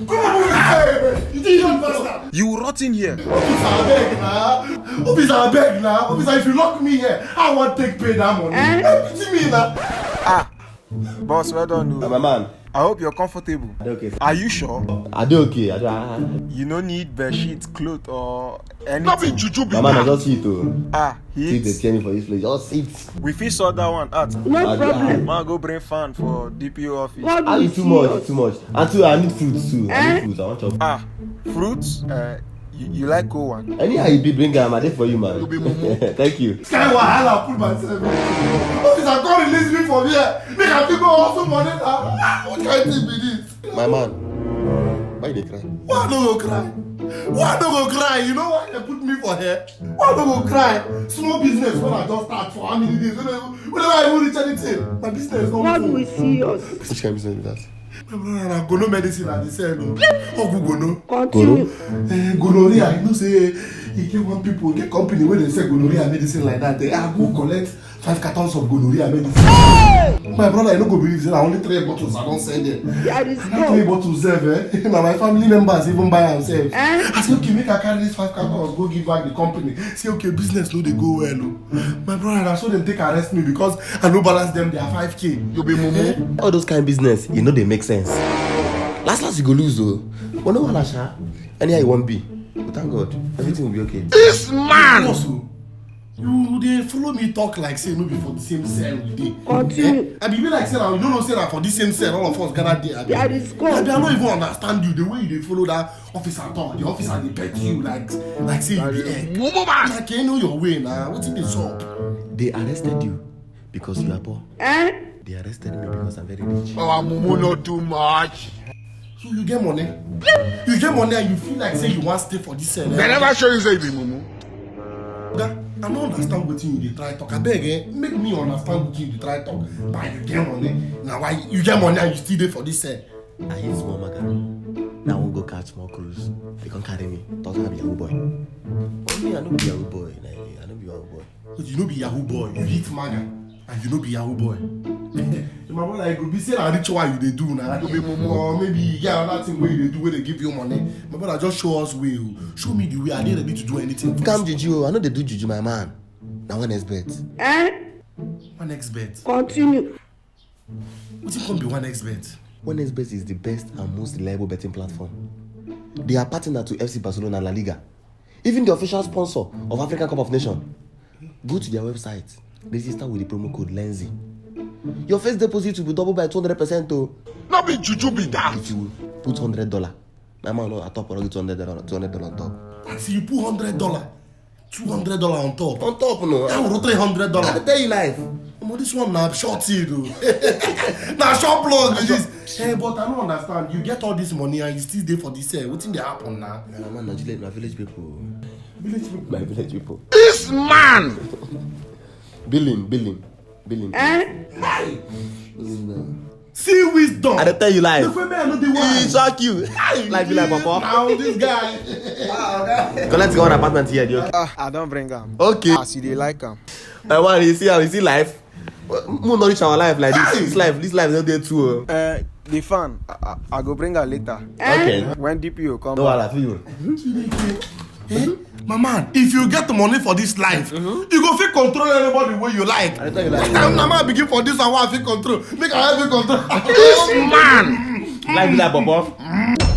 Come on, you idiot bastard! You rot in here. Officer, I beg now. Officer, I beg now. Officer, if you lock me here, I want to take pay that money. Pity me now. Ah, boss, well done. My man. I hope you're comfortable. Okay. Are you sure? I do okay. You no need bed sheet, cloth, or anything. Nothing juju be My man, I just see it too. Ah, See they heat. tell me for this place. Just sit. We fit sort that one out. No problem. Man, go bring fan for DPO office. God Ah, will it's too see much. us. It's too much. And too, I need fruits too. I need fruits. I want chop. Ah, fruits. You like cold one? Anyhow you be bring them, I did for you, man. Thank you. This kind of wahala pull myself in. Officer, come release me from here. Make I fit go hustle money now. What kind of thing be this? My man. Why you dey cry? Why no go cry? Why no go cry? You know why they put me for here? Why no go cry? Small business when I just start for how many days? Whenever I even reach anything, my business don't God full. will see us. Which kind of business be that? My brother, na gono medicine I dey sell o. Ogu gono. Continue. Gonorrhea, you know say e get one people, get company wey dey sell gonorrhea medicine like that. They go collect 5 cartons of gonorrhea medicine. My brother, you no go believe say na only 3 bottles I don send them. There is Na 3 no. bottles sef, na my family members even buy am sef. Eh? I say okay, make I carry this 5 cartons go give back the company. Say okay, business no dey go well o. My brother, na so dem take arrest me because I no balance them their 5K. You be mumu. All those kind of business, you know they make sense. Last you go lose though. But no one sha. Anyhow you won't be. But thank God, everything will be okay. This man! Also, you dey follow me talk like say no be for the same cell we dey. Continue. I be like say na you no know say na for this same cell all of us gather there. There is I God. no even understand you the way you dey follow that officer talk. The officer dey pet you like say you be egg. Like you know your way na. Wetin dey sup? They arrested you because you are poor. Eh? They arrested me because I'm very rich. Our mumu not too much. So you get money? You get money and you feel like say you wan stay for this cell. They never show you say you be mumu. Oga, I no understand wetin you dey try talk. Abeg, make me understand wetin you dey try talk. But you get money, na why you get money and you still dey for this cell? I hate small maga. Now I won't go catch small cruise. They can't carry me. Thought I be Yahoo boy. But me, I don't be Yahoo boy. I don't be Yahoo boy. But you no be Yahoo boy, you hit maga, and you no be Yahoo boy. My brother, I go be say na ritual you dey do na. Or maybe you get another thing wey you dey do wey dey give you money. My brother, just show us way o. Show me the way. I dey ready to do anything. Come juju. I know they do juju, my man. Now one expert. Eh? One expert. Continue. Wetin come be one expert? One expert is the best and most reliable betting platform. They are partner to FC Barcelona and La Liga. Even the official sponsor of African Cup of Nations. Go to their website. Register with the promo code LENZY. Your first deposit will be doubled by 200% too. Not be juju be that. If you put $100. My man no at top already $200 on top. And see you put $100, $200 on top. On top no. That will $300. I tell you life. Omo, this one na short seed o. Na short plug be this. Hey, but I don't understand. You get all this money and you still dey for this cell. Wetin dey happen now? Nah, man, my village people. Village people. My village people. This man. Billing. Eh? See wisdom. I tell you life. The way me I know the why. Shock you. Life be like papa. Now this guy. Let's go on apartment here. Okay. I don't bring them. Okay. As you dey like them. I want you see how you see life. We not reach our life like this. This life is not there too. The fan, I go bring her later. Okay. When DPO come No, back. I feel you. My man, if you get the money for this life, you go fit control anybody wey you like. I tell you like. Na man begin for this one, I fit control. Make I help you control. This man. Life be like papa.